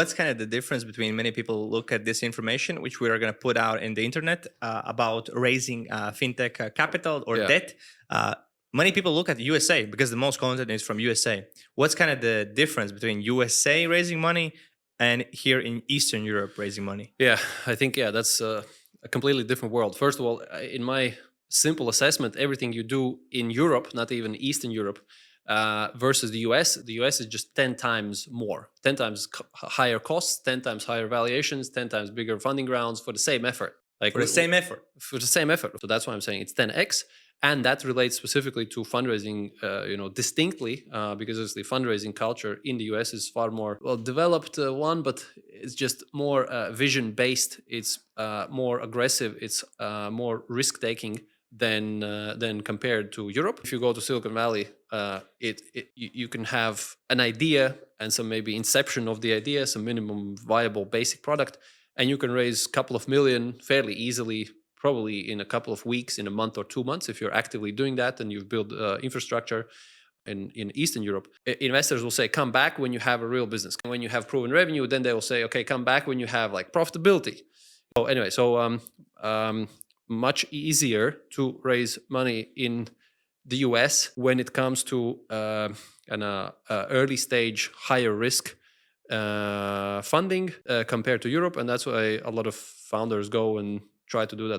What's kind of the difference between many people look at this information, which we are going to put out in the internet about raising fintech capital or Yeah. debt? Uh, Many people look at the USA because the most content is from USA. What's kind of the difference between USA raising money and here in Eastern Europe raising money? Yeah, I think that's a completely different world. First of all, in my simple assessment, everything you do in Europe, not even Eastern Europe, versus the US, the US is just 10 times more, 10 times higher costs, 10 times higher valuations, 10 times bigger funding rounds for the same effort. Like For the same effort. for the same effort. So that's why I'm saying it's 10x. And that relates specifically to fundraising, distinctly, because obviously fundraising culture in the US is far more well developed one, but it's just more vision based. It's more aggressive. It's more risk taking than compared to Europe. If you go to Silicon Valley, you can have an idea and some maybe inception of the idea, some minimum viable basic product, and you can raise a couple of million fairly easily, probably in a couple of weeks, in a month or 2 months, if you're actively doing that and you've built infrastructure. In Eastern Europe, investors will say, come back when you have a real business. When you have proven revenue, then they will say, okay, come back when you have like profitability. So anyway, much easier to raise money in the US when it comes to an early stage, higher risk funding compared to Europe. And that's why a lot of founders go and try to do that there.